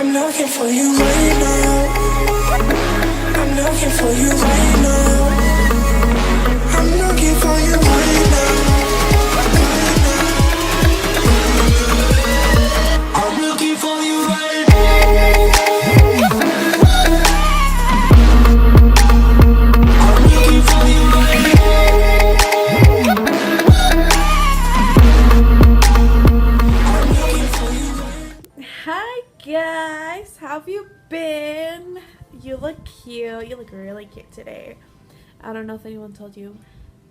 I'm looking for you right now. I'm looking for you right now. I'm looking for you right now. I'm looking for you right now. I'm looking for you right now. I'm looking for you right now. Hi guys, how have you been? You look cute. You look really cute today. I don't know if anyone told you,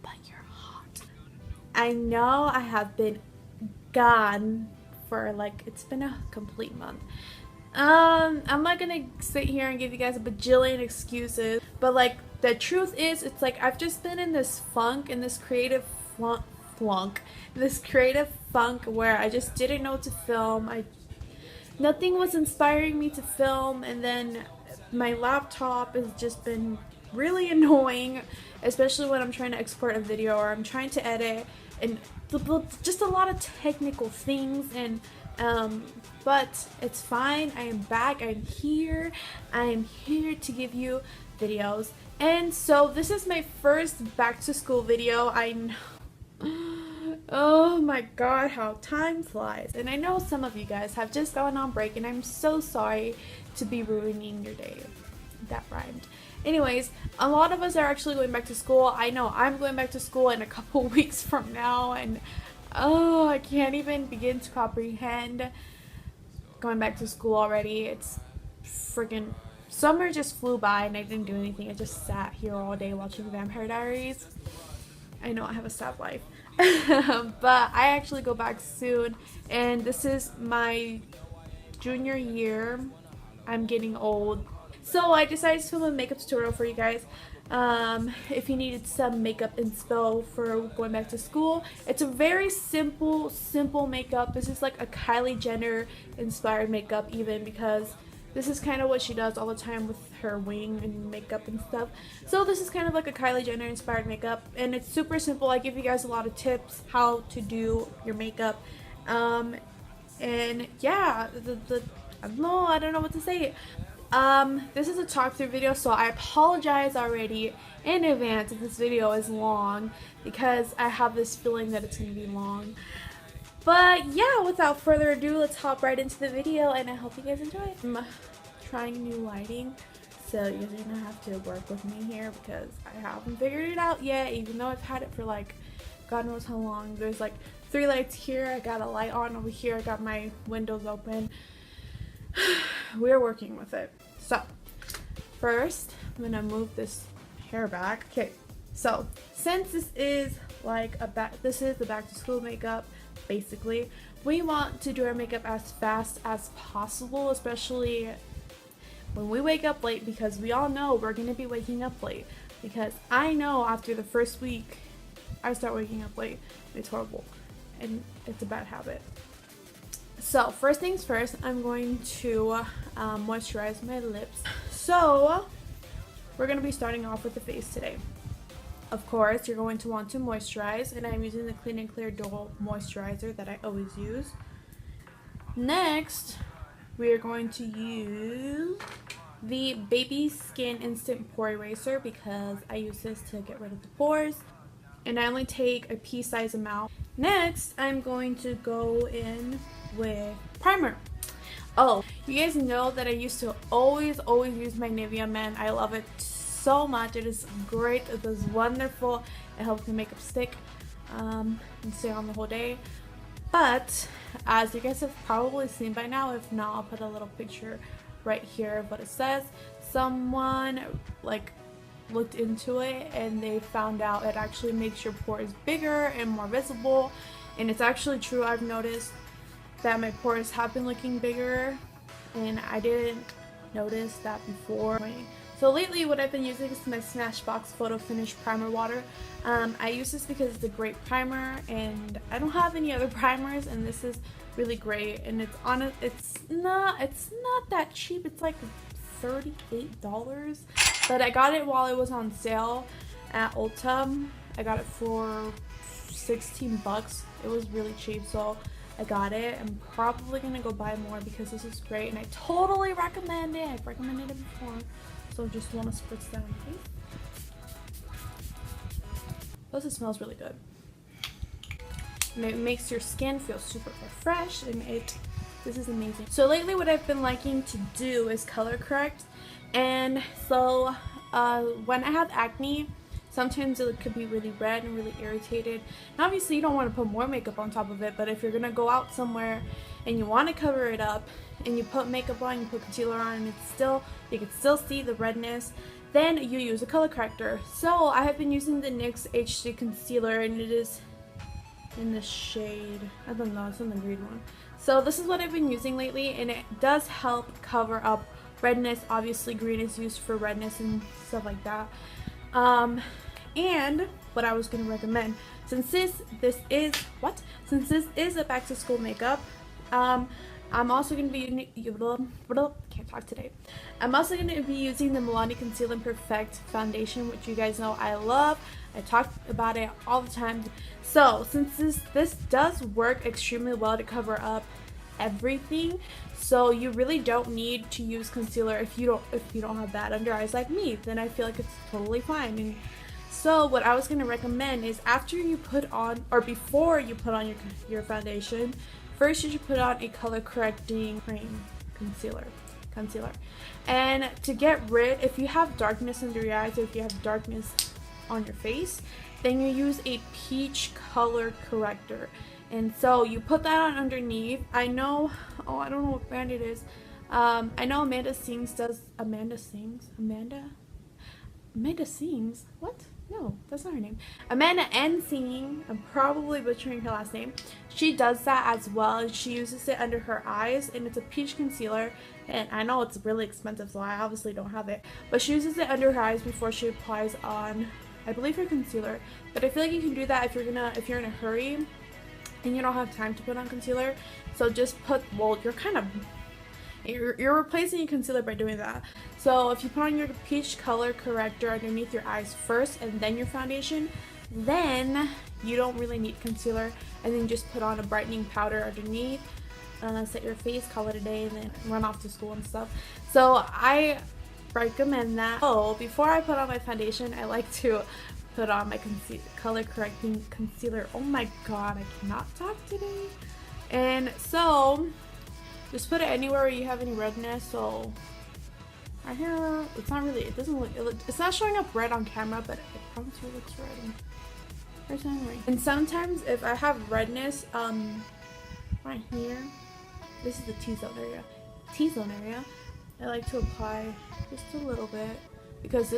but you're hot. I know I have been gone for it's been a complete month. I'm not gonna sit here and give you guys a bajillion excuses, but the truth is, it's I've just been in this funk, in this creative creative funk where I just didn't know what to film. Nothing was inspiring me to film, and then my laptop has just been really annoying, especially when I'm trying to export a video or I'm trying to edit, and just a lot of technical things. And but it's fine. I am back. I'm here to give you videos. And so this is my first back to school video. I know. Oh my god, how time flies. And I know some of you guys have just gone on break, and I'm so sorry to be ruining your day. That rhymed. Anyways, a lot of us are actually going back to school. I know I'm going back to school in a couple weeks from now, and oh, I can't even begin to comprehend going back to school already. It's freaking summer just flew by and I didn't do anything. I just sat here all day watching Vampire Diaries. I know I have a sad life. But I actually go back soon, and this is my junior year. I'm getting old. So I decided to film a makeup tutorial for you guys. If you needed some makeup inspo for going back to school. It's a very simple makeup. This is like a Kylie Jenner inspired makeup, even, because this is kind of what she does all the time with her wing and makeup and stuff. So this is kind of like a Kylie Jenner inspired makeup, and it's super simple. I give you guys a lot of tips how to do your makeup. And yeah, I don't know what to say. This is a talk through video, so I apologize already in advance if this video is long, because I have this feeling that it's gonna be long. But yeah, without further ado, let's hop right into the video, and I hope you guys enjoy it. I'm trying new lighting, so you're gonna have to work with me here because I haven't figured it out yet, even though I've had it for God knows how long. There's 3 lights here, I got a light on over here, I got my windows open. We're working with it. So first, I'm gonna move this hair back. Okay, so since this is the back to school makeup, basically, we want to do our makeup as fast as possible, especially when we wake up late, because we all know we're gonna be waking up late. Because I know after the first week, I start waking up late. It's horrible, and it's a bad habit. So first things first, I'm going to moisturize my lips. So we're going to be starting off with the face today. Of course, you're going to want to moisturize, and I'm using the Clean and Clear Dual Moisturizer that I always use. Next, we are going to use the Baby Skin Instant Pore Eraser, because I use this to get rid of the pores, and I only take a pea-sized amount. Next, I'm going to go in with primer. Oh, you guys know that I used to always use my Nivea Men. I love it so much. It is great. It is wonderful. It helps the makeup stick and stay on the whole day. But as you guys have probably seen by now, if not, I'll put a little picture right here of what it says. Someone looked into it, and they found out it actually makes your pores bigger and more visible, and it's actually true. I've noticed that my pores have been looking bigger, and I didn't notice that before. So lately, what I've been using is my Smashbox Photo Finish Primer Water. I use this because it's a great primer, and I don't have any other primers, and this is really great. And it's not that cheap. It's like $38, but I got it while it was on sale at Ulta. I got it for $16. It was really cheap, so I got it. I'm probably gonna go buy more because this is great and I totally recommend it. I've recommended it before, so just want to spritz down, please. Plus it smells really good. And it makes your skin feel super fresh, and this is amazing. So lately what I've been liking to do is color correct, and so when I have acne, sometimes it could be really red and really irritated. And obviously you don't want to put more makeup on top of it, but if you're gonna go out somewhere and you want to cover it up and you put makeup on, you put concealer on, and you can still see the redness, then you use a color corrector. So I have been using the NYX HD concealer, and it is in the shade, I don't know, it's in the green one. So this is what I've been using lately, and it does help cover up redness. Obviously green is used for redness and stuff like that. And what I was going to recommend, since this is a back to school makeup, I'm also going to be can't talk today. I'm also going to be using the Milani Conceal and Perfect foundation, which you guys know I love. I talk about it all the time. So since this does work extremely well to cover up everything, so you really don't need to use concealer if you don't have bad under eyes like me. Then I feel like it's totally fine. And so what I was going to recommend is after you put on, or before you put on your foundation, first you should put on a color correcting cream concealer. And to get rid, if you have darkness under your eyes, or if you have darkness on your face, then you use a peach color corrector. And so you put that on underneath. I know, I don't know what brand it is. I know Amanda Sings does. Amanda Sings? What? No, that's not her name. Amanda Ensing, I'm probably butchering her last name. She does that as well, and she uses it under her eyes, and it's a peach concealer. And I know it's really expensive, so I obviously don't have it. But she uses it under her eyes before she applies on, I believe, her concealer. But I feel like you can do that if you're in a hurry and you don't have time to put on concealer. So just put, well, you're replacing your concealer by doing that. So if you put on your peach color corrector underneath your eyes first and then your foundation, then you don't really need concealer, and then just put on a brightening powder underneath, set your face, call it a day, and then run off to school and stuff. So I recommend that. Oh, before I put on my foundation, I like to put on my color correcting concealer. Oh my god, I cannot talk today. And so just put it anywhere where you have any redness. So right here, it's not really, it's not showing up red on camera, but I promise you it looks red. And sometimes if I have redness right here, this is the T-zone area, I like to apply just a little bit, because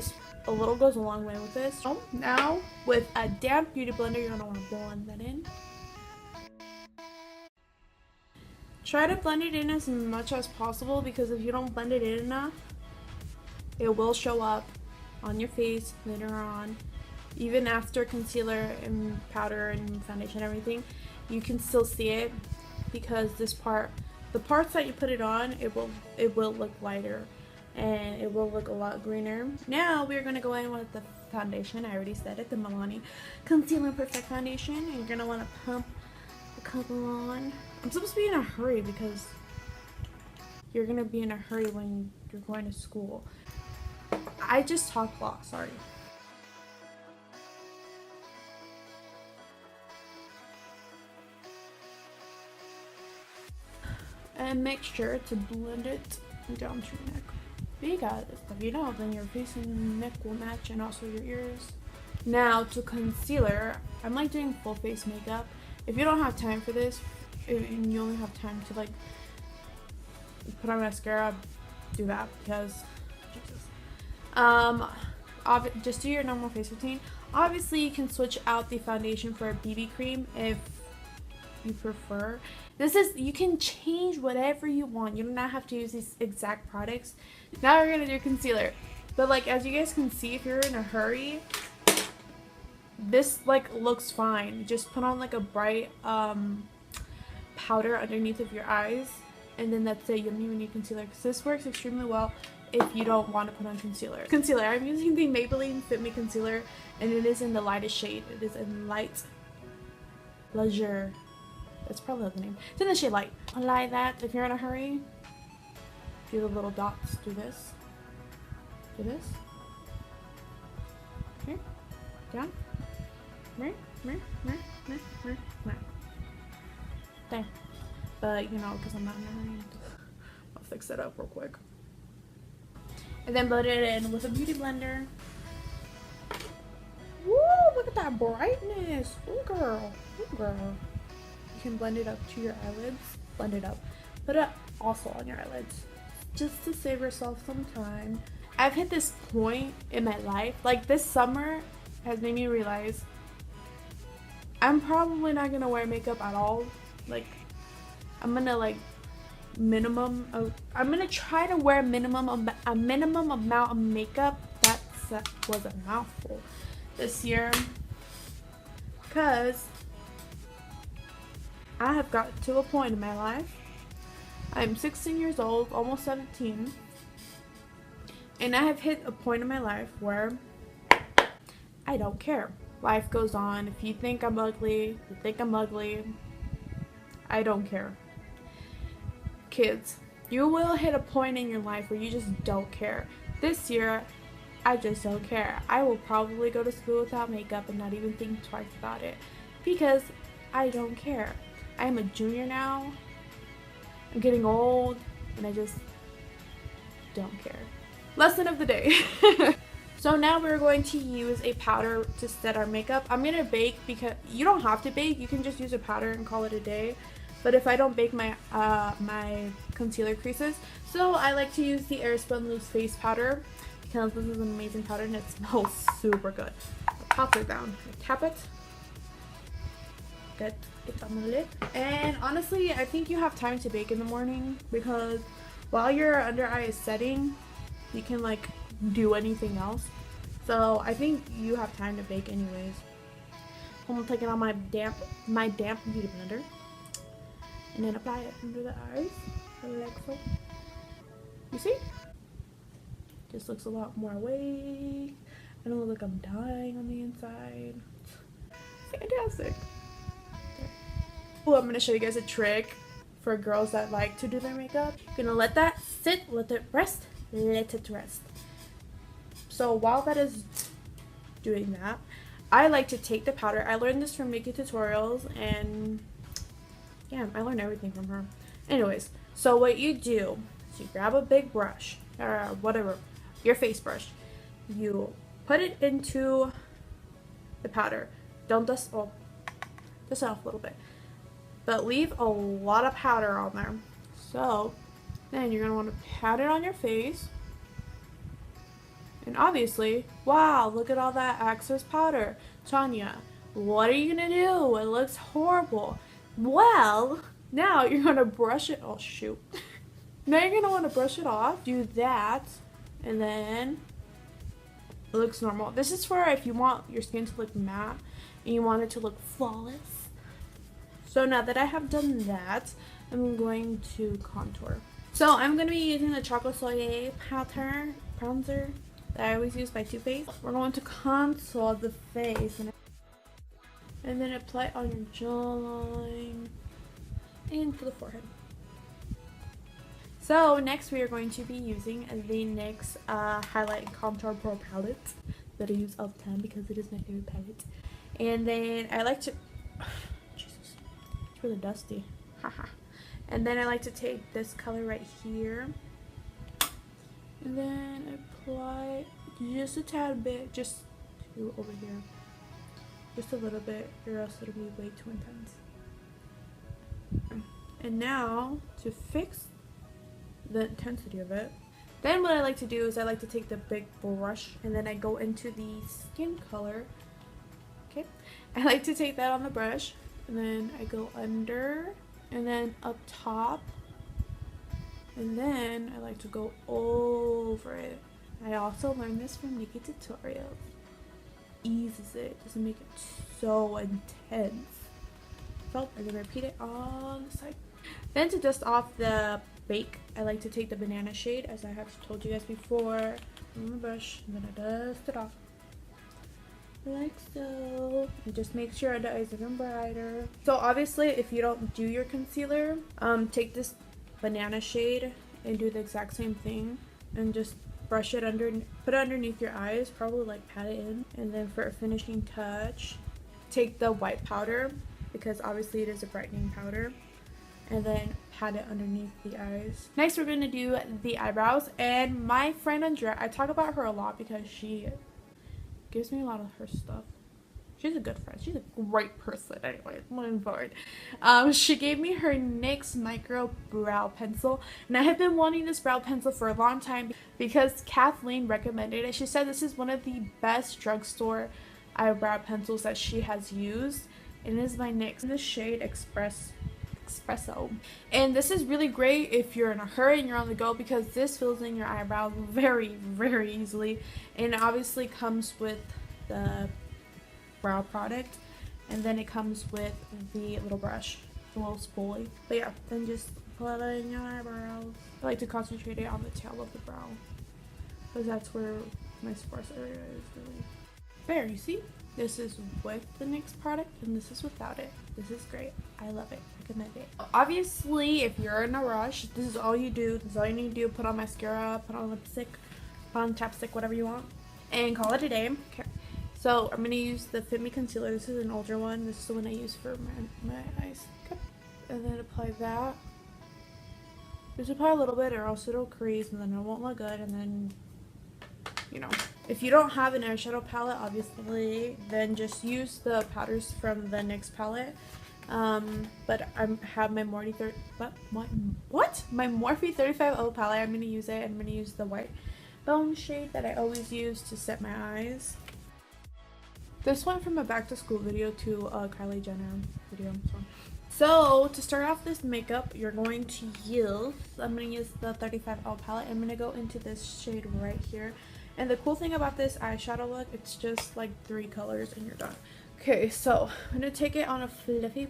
a little goes a long way with this. So now with a damp beauty blender, you're gonna want to blend that in. Try to blend it in as much as possible, because if you don't blend it in enough, it will show up on your face later on. Even after concealer and powder and foundation and everything, you can still see it, because the parts that you put it on, it will look lighter and it will look a lot greener. Now we're gonna go in with the foundation. I already said it, the Milani Conceal and Perfect foundation, and you're gonna want to pump a couple on. I'm supposed to be in a hurry because you're gonna be in a hurry when you're going to school. I just talk a lot, sorry. And make sure to blend it down to your neck, because if you don't, then your face and neck will match, and also your ears. Now to concealer, I'm like doing full face makeup. If you don't have time for this, and you only have time to like put on mascara, do that, because Jesus. Just do your normal face routine. Obviously you can switch out the foundation for a BB cream if you prefer. You can change whatever you want. You do not have to use these exact products. Now we're gonna do concealer, but like as you guys can see, if you're in a hurry, this like looks fine. Just put on like a bright powder underneath of your eyes, and then that's it. You don't even need concealer, because this works extremely well if you don't want to put on concealer. I'm using the Maybelline Fit Me concealer, and it is in the lightest shade. It is in light Mazur. It's probably the name. It's in the shade Light. Apply that if you're in a hurry. Do the little dots. Do this. Do this. Here. Down. There. But, you know, because I'm not in a hurry, I'll fix it up real quick. And then blend it in with a beauty blender. Woo! Look at that brightness. Ooh, girl. Ooh, girl. You can blend it up to your eyelids. Blend it up. Put it also on your eyelids. Just to save yourself some time. I've hit this point in my life. Like, this summer has made me realize I'm probably not going to wear makeup at all. Like, I'm going to, like, I'm going to try to wear a minimum amount of makeup. That was a mouthful this year. Because I have got to a point in my life. I'm 16 years old, almost 17. And I have hit a point in my life where I don't care. Life goes on. If you think I'm ugly, you think I'm ugly. I don't care. Kids, you will hit a point in your life where you just don't care. This year, I just don't care. I will probably go to school without makeup and not even think twice about it. Because I don't care. I'm a junior now. I'm getting old. And I just don't care. Lesson of the day. So now we're going to use a powder to set our makeup. I'm going to bake because you don't have to bake. You can just use a powder and call it a day. But if I don't bake my my concealer creases, so I like to use the Airspun Loose Face Powder because this is an amazing powder and it smells super good. I'll pop it down. I tap it. Get it on the lid. And honestly, I think you have time to bake in the morning because while your under eye is setting, you can like do anything else. So I think you have time to bake anyways. I'm gonna take it on my damp beauty blender and then apply it under the eyes like so. You see? Just looks a lot more awake. I don't look like I'm dying on the inside. Fantastic. Oh, I'm gonna show you guys a trick for girls that like to do their makeup. You're gonna let that sit, let it rest, let it rest. So while that is doing that, I like to take the powder. I learned this from Nikki Tutorials and yeah, I learned everything from her. Anyways, so what you do is you grab a big brush or whatever, your face brush. You put it into the powder. Don't dust, oh, dust it off a little bit. But leave a lot of powder on there. So then you're going to want to pat it on your face. And obviously, wow, look at all that excess powder. Tanya, what are you going to do? It looks horrible. Well, now you're going to brush it. Oh, shoot. Now you're going to want to brush it off. Do that. And then it looks normal. This is for if you want your skin to look matte and you want it to look flawless. So now that I have done that, I'm going to contour. So I'm going to be using the Chocolate Soleil bronzer that I always use by Too Faced. We're going to contour the face and then apply it on your jawline and to the forehead. So next we are going to be using the NYX Highlight and Contour Pro Palette that I use all the time because it is my favorite palette. And then I like to... Jesus, it's really dusty. Haha. And then I like to take this color right here and then apply just a tad bit, just to over here. Just a little bit, or else it'll be way too intense. And now, to fix the intensity of it, then what I like to do is I like to take the big brush and then I go into the skin color. Okay, I like to take that on the brush and then I go under and then up top, and then I like to go over it. I also learned this from Nikki Tutorials. Eases it, doesn't make it so intense. So I'm gonna repeat it on the side. Then to dust off the bake, I like to take the banana shade, as I have told you guys before, on the brush, and then I dust it off. like so. And just make sure the eyes even brighter. So obviously if you don't do your concealer, take this banana shade and do the exact same thing and just brush it under, put it underneath your eyes, probably like pat it in. And then for a finishing touch, take the white powder, because obviously it is a brightening powder, and then pat it underneath the eyes. Next we're going to do the eyebrows, and my friend Andrea, I talk about her a lot because she gives me a lot of her stuff. She's a good friend. She's a great person. Anyway, moving forward. She gave me her NYX Micro Brow Pencil. And I have been wanting this brow pencil for a long time because Kathleen recommended it. She said this is one of the best drugstore eyebrow pencils that she has used. And it is my NYX in the shade Espresso. And this is really great if you're in a hurry and you're on the go, because this fills in your eyebrows very, very easily. And it obviously comes with the brow product, and then it comes with the little brush, the little spoolie. But yeah, then just put it in your eyebrows. I like to concentrate it on the tail of the brow because that's where my sparse area is really. There, you see? This is with the NYX product and this is without it. This is great. I love it. Recommend it. Obviously, if you're in a rush, this is all you do. This is all you need to do. Put on mascara, put on lipstick, put on chapstick, whatever you want, and call it a day. Okay. So I'm going to use the Fit Me Concealer. This is an older one. This is the one I use for my eyes. Okay. And then apply that. Just apply a little bit or else it'll crease and then it won't look good. And then, you know, if you don't have an eyeshadow palette, obviously, then just use the powders from the NYX palette. But I have my My Morphe 35O palette. I'm going to use it. I'm going to use the white bone shade that I always use to set my eyes. This went from a back to school video to a Kylie Jenner video. So to start off this makeup, you're going to use, I'm going to use the 35L palette. I'm going to go into this shade right here. And the cool thing about this eyeshadow look, it's just like 3 colors and you're done. Okay, so I'm going to take it on a fluffy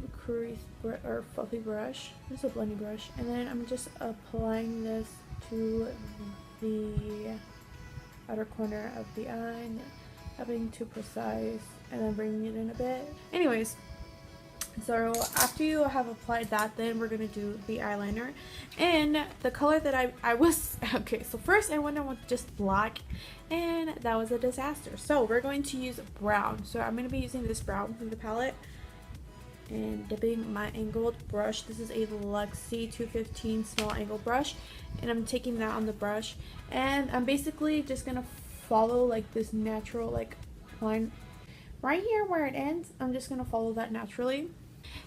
brush. This is a blending brush. And then I'm just applying this to the outer corner of the eye. Having too precise and then bringing it in a bit. Anyways, so after you have applied that, then we're gonna do the eyeliner. And the color that I was okay, so first I went with just black, and that was a disaster. So we're going to use brown. So I'm gonna be using this brown from the palette and dipping my angled brush. This is a Luxie 215 small angle brush, and I'm taking that on the brush, and I'm basically just gonna follow like this natural like line right here where it ends. I'm just gonna follow that naturally,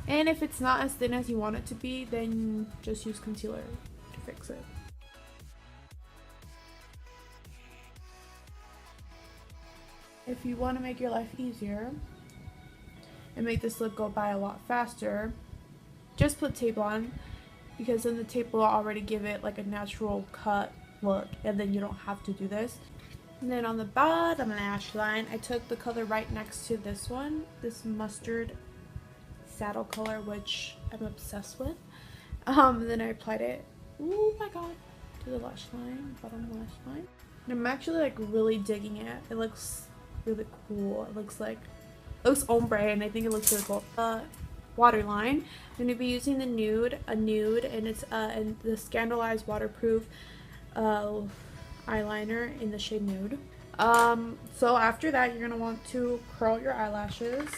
and if it's not as thin as you want it to be, then just use concealer to fix it. If you want to make your life easier and make this look go by a lot faster, just put tape on, because then the tape will already give it like a natural cut look, and then you don't have to do this. And then on the bottom lash line, I took the color right next to this one, this mustard saddle color, which I'm obsessed with. Then I applied it, oh my god, to the lash line, bottom lash line. And I'm actually like really digging it. It looks really cool. It looks ombre, and I think it looks really cool. Waterline. I'm going to be using the nude, and it's and the Scandalized Waterproof eyeliner in the shade Nude. So after that, you're going to want to curl your eyelashes,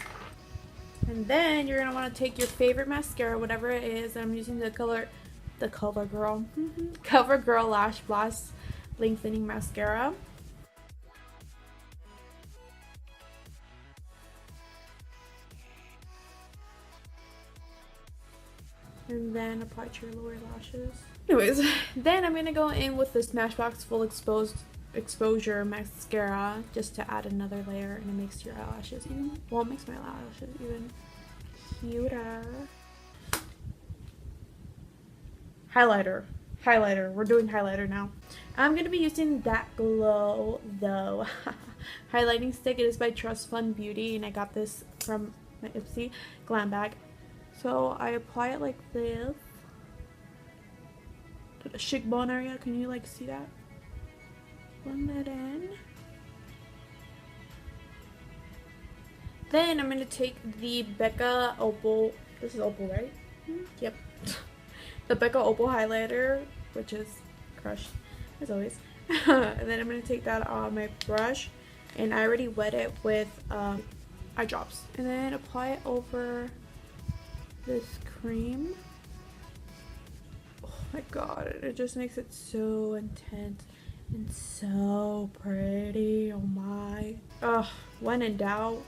and then you're going to want to take your favorite mascara, whatever it is. I'm using the CoverGirl Lash Blast Lengthening Mascara. And then apply to your lower lashes. Anyways, then I'm going to go in with the Smashbox Full Exposure Mascara just to add another layer, and it makes your eyelashes even, well, it makes my eyelashes even cuter. Highlighter. We're doing highlighter now. I'm going to be using that Glow Though highlighting stick. It is by Trust Fund Beauty, and I got this from my Ipsy glam bag. So I apply it like this to the cheekbone area. Can you like see that? Blend that in. Then I'm gonna take the Becca Opal. This is Opal, right? Yep. The Becca Opal highlighter, which is crushed as always. And then I'm gonna take that on my brush, and I already wet it with eye drops, and then apply it over this cream. Oh my god, it just makes it so intense and so pretty. Oh my. Ugh, when in doubt,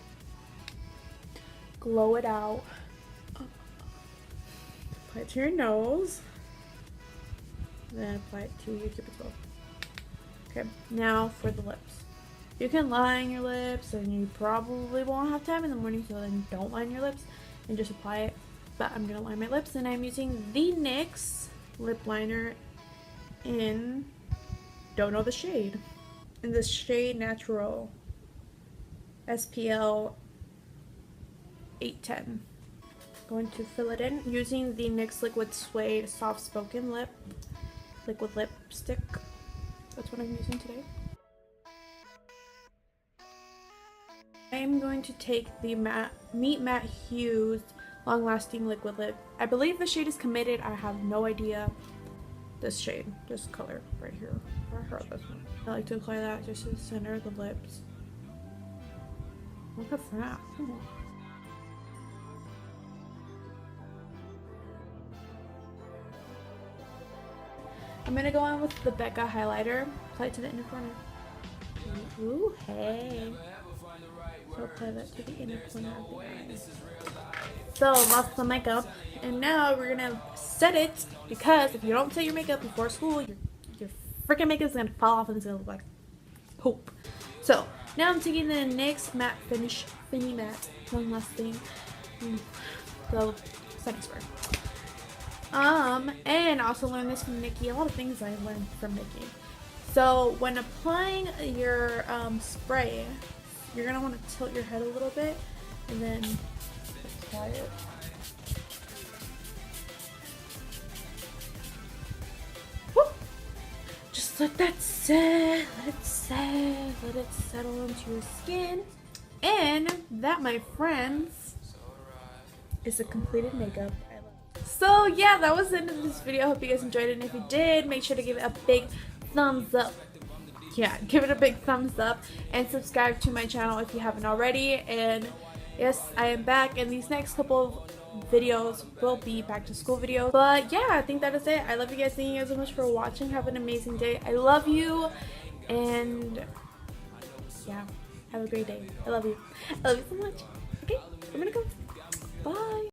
glow it out. Apply it to your nose, then apply it to your cupid's bow. Okay, now for the lips. You can line your lips, and you probably won't have time in the morning, so then don't line your lips and just apply it. But I'm gonna line my lips, and I'm using the NYX lip liner in, don't know the shade, in the shade Natural SPL 810. Going to fill it in using the NYX Liquid Suede Soft Spoken Liquid Lipstick. That's what I'm using today. I'm going to take the Meet Matte Hues Long Lasting Liquid Lip. I believe the shade is Committed. I have no idea. This shade, this color right here. I heard this one. I like to apply that just to the center of the lips. Look at that. Oh. I'm gonna go on with the Becca highlighter. Apply it to the inner corner. Ooh, hey. So apply that to the inner corner of the eye. So lost the makeup, and now we're gonna set it, because if you don't set your makeup before school, your freaking makeup is gonna fall off and it's gonna look like poop. So now I'm taking the NYX Matte Finish Finny Matte Long Lasting the setting spray. And I also learned this from Nikki. A lot of things I learned from Nikki. So when applying your spray, you're gonna want to tilt your head a little bit and then apply it. Woo! Just let that set, let it settle into your skin. And that, my friends, is a completed makeup. So yeah, that was the end of this video. I hope you guys enjoyed it, and if you did, make sure to give it a big thumbs up. Yeah, give it a big thumbs up and subscribe to my channel if you haven't already. And yes, I am back, and these next couple of videos will be back to school videos. But yeah, I think that is it. I love you guys. Thank you guys so much for watching. Have an amazing day. I love you, and yeah, have a great day. I love you. I love you so much. Okay, I'm gonna go. Bye.